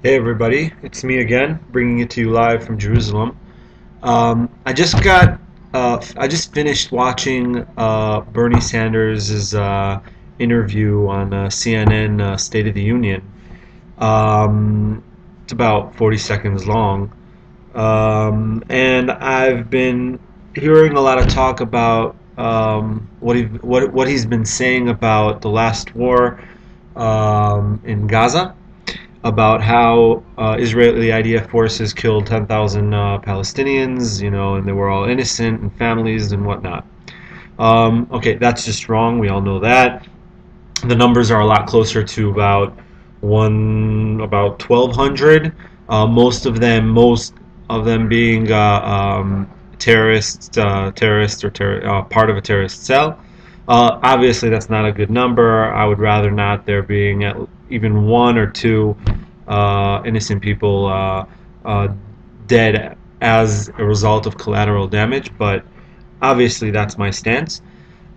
Hey everybody, it's me again, bringing it to you live from Jerusalem. I just finished watching Bernie Sanders' interview on CNN State of the Union. It's about 40 seconds long, and I've been hearing a lot of talk about what he's been saying about the last war in Gaza, about how Israeli IDF forces killed 10,000 Palestinians, and they were all innocent and families and whatnot. Okay, that's just wrong. We all know that. The numbers are a lot closer to about 1,200. Most of them being terrorists or part of a terrorist cell. Obviously, that's not a good number. I would rather not there being even one or two innocent people dead as a result of collateral damage, but obviously that's my stance.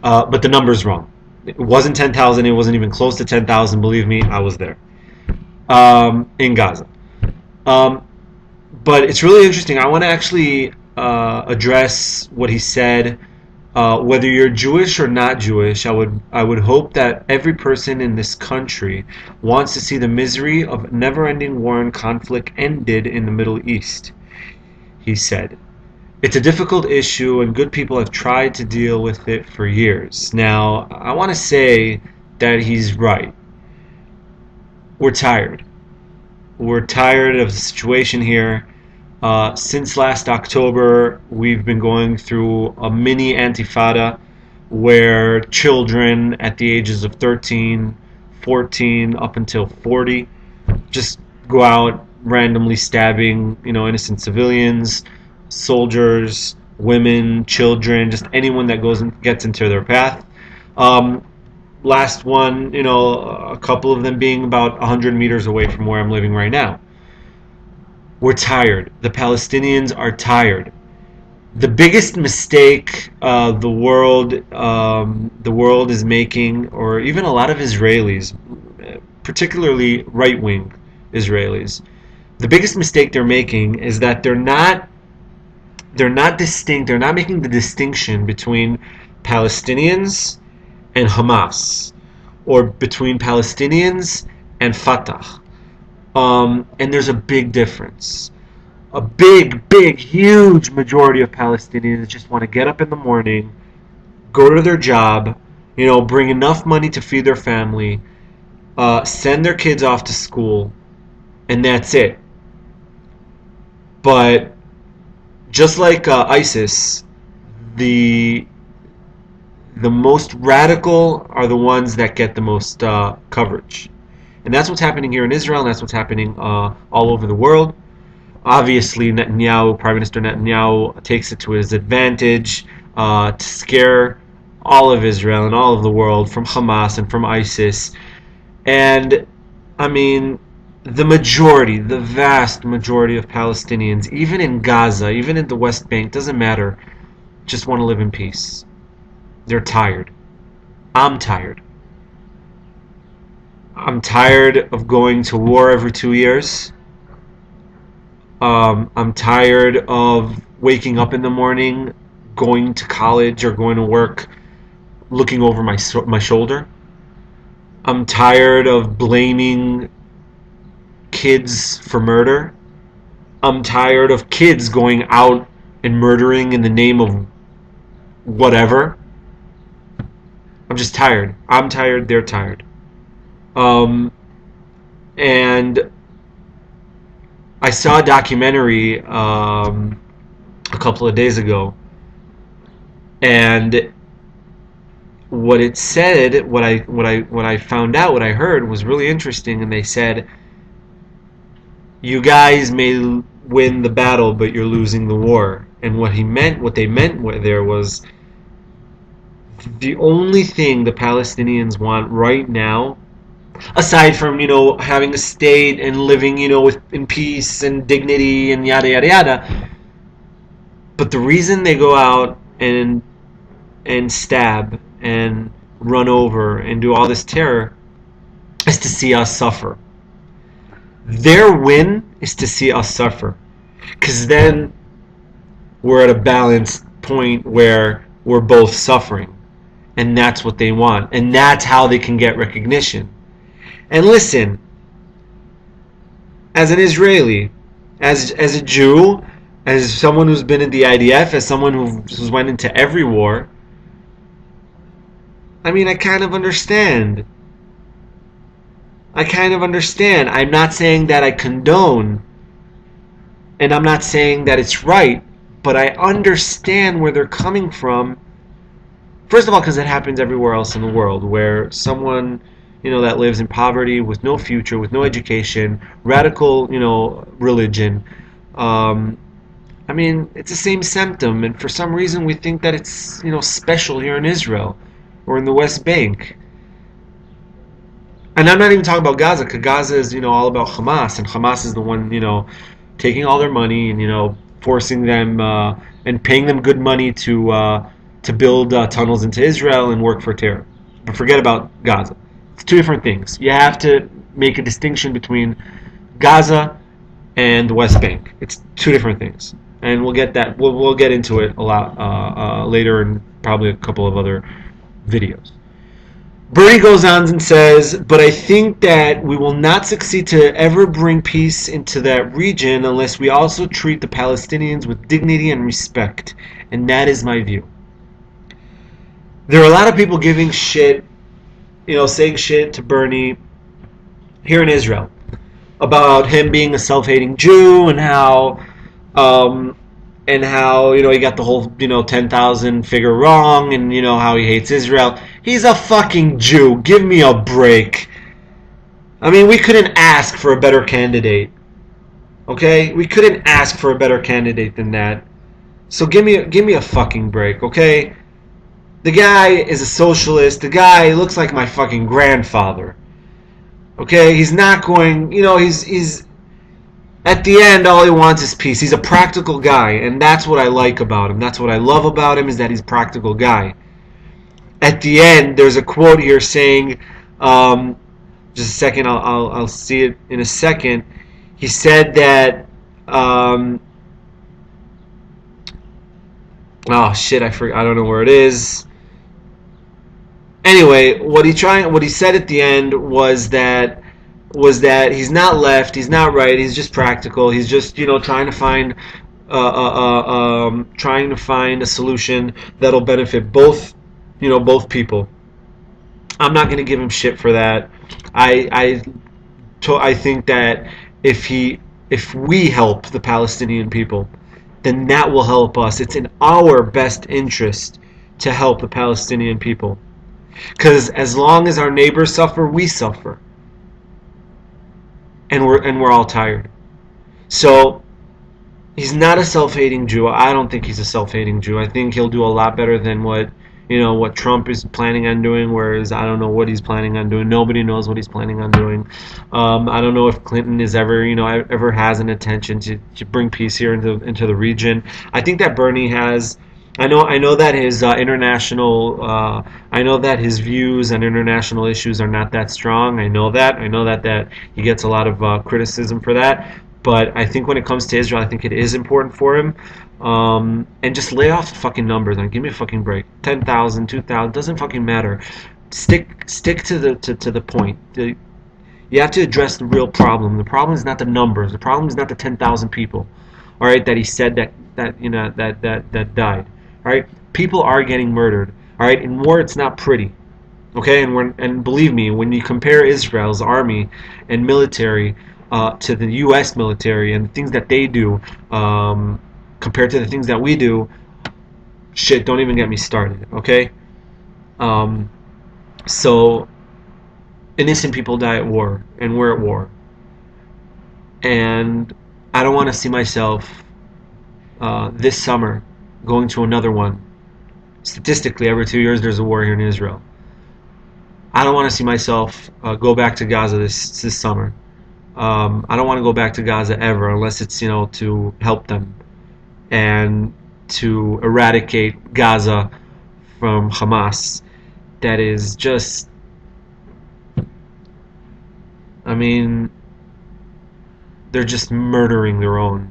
But the number's wrong. It wasn't 10,000. It wasn't even close to 10,000. Believe me, I was there in Gaza. Um, but it's really interesting. I want to actually address what he said. Whether you're Jewish or not Jewish, I would hope that every person in this country wants to see the misery of never-ending war and conflict ended in the Middle East. He said, "It's a difficult issue, and good people have tried to deal with it for years." Now, I want to say that he's right. We're tired. We're tired of the situation here. Since last October, we've been going through a mini antifada where children at the ages of 13, 14, up until 40 just go out randomly stabbing, innocent civilians, soldiers, women, children, just anyone that goes and gets into their path. Um, Last one, a couple of them being about 100 meters away from where I'm living right now. We're tired. The Palestinians are tired. The biggest mistake the world is making, or even a lot of Israelis, particularly right-wing Israelis, the biggest mistake they're making is that they're not distinct. They're not making the distinction between Palestinians and Hamas, or between Palestinians and Fatah. And there's a big difference. A big, huge majority of Palestinians just want to get up in the morning, go to their job, bring enough money to feed their family, send their kids off to school, and that's it. But just like ISIS, the the most radical are the ones that get the most coverage. And that's what's happening here in Israel, and that's what's happening all over the world. Obviously, Prime Minister Netanyahu takes it to his advantage to scare all of Israel and all of the world from Hamas and from ISIS. And, I mean, the vast majority of Palestinians, even in Gaza, even in the West Bank, doesn't matter, just want to live in peace. They're tired. I'm tired. I'm tired of going to war every 2 years. I'm tired of waking up in the morning, going to college or going to work, looking over my shoulder. I'm tired of blaming kids for murder. I'm tired of kids going out and murdering in the name of whatever. I'm just tired. I'm tired. They're tired. And I saw a documentary a couple of days ago, and what it said, what I found out, what I heard was really interesting. And they said, "You guys may win the battle, but you're losing the war." And what they meant there was, the only thing the Palestinians want right now, aside from having a state and living in peace and dignity and yada yada yada, but the reason they go out and stab and run over and do all this terror is to see us suffer. Their win is to see us suffer, because then we're at a balanced point where we're both suffering, and that's what they want, and that's how they can get recognition. And listen, as an Israeli, as a Jew, as someone who's been in the IDF, as someone who's went into every war, I mean, I kind of understand. I kind of understand. I'm not saying that I condone, and I'm not saying that it's right, but I understand where they're coming from. First of all, because it happens everywhere else in the world, where someone, that lives in poverty, with no future, with no education, radical, religion. I mean, it's the same symptom, and for some reason we think that it's, special here in Israel or in the West Bank. And I'm not even talking about Gaza, because Gaza is, all about Hamas, and Hamas is the one, taking all their money and, forcing them and paying them good money to build tunnels into Israel and work for terror. But forget about Gaza. It's two different things. You have to make a distinction between Gaza and the West Bank. It's two different things, and we'll get that. We'll get into it a lot later, in probably a couple of other videos. Bernie goes on and says, but I think that we will not succeed to ever bring peace into that region unless we also treat the Palestinians with dignity and respect. And that is my view. There are a lot of people giving shit, saying shit to Bernie here in Israel about him being a self-hating Jew, and how he got the whole 10,000 figure wrong, and how he hates Israel. He's a fucking Jew. Give me a break. I mean, we couldn't ask for a better candidate. Okay? We couldn't ask for a better candidate than that. So give me a fucking break, okay? The guy is a socialist. The guy looks like my fucking grandfather. Okay? He's not going, he's at the end, all he wants is peace. He's a practical guy, and that's what I like about him. That's what I love about him, is that he's a practical guy. At the end, there's a quote here saying, just a second, I'll see it in a second. He said that, oh shit, I forgot. I don't know where it is. Anyway, what he said at the end was that he's not left, he's not right, he's just practical. He's just trying to find a solution that'll benefit both people. I'm not going to give him shit for that. I think that if we help the Palestinian people, then that will help us. It's in our best interest to help the Palestinian people, because as long as our neighbors suffer, we suffer. And we're all tired. So he's not a self-hating Jew. I don't think he's a self-hating Jew. I think he'll do a lot better than what Trump is planning on doing. Whereas I don't know what he's planning on doing. Nobody knows what he's planning on doing. I don't know if Clinton is ever has an intention to bring peace here into the region. I think that Bernie has. I know that his I know that his views on international issues are not that strong. I know that he gets a lot of criticism for that. But I think when it comes to Israel, I think it is important for him. And just lay off the fucking numbers and give me a fucking break. 10,000, 2,000, doesn't fucking matter. Stick to the point. You have to address the real problem. The problem is not the numbers. The problem is not the 10,000 people, all right, that he said that died. All right, people are getting murdered. All right, in war, it's not pretty. Okay, and believe me, when you compare Israel's army and military to the U.S. military and the things that they do compared to the things that we do, shit, don't even get me started. Okay, so innocent people die at war, and we're at war, and I don't want to see myself this summer going to another one. Statistically, every 2 years there's a war here in Israel. I don't want to see myself go back to Gaza this summer. I don't want to go back to Gaza ever, unless it's to help them and to eradicate Gaza from Hamas. That is just, I mean, they're just murdering their own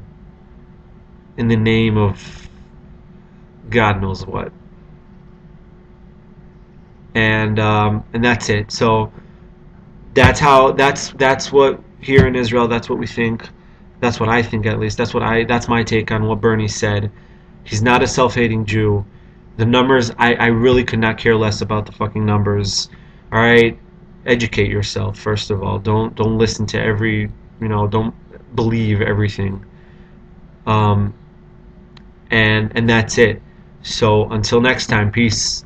in the name of God knows what. And that's it. So that's what here in Israel. That's what we think. That's what I think, at least. That's my take on what Bernie said. He's not a self-hating Jew. The numbers, I really could not care less about the fucking numbers. All right, educate yourself first of all. Don't listen to every, don't believe everything. Um, and that's it. So until next time, peace.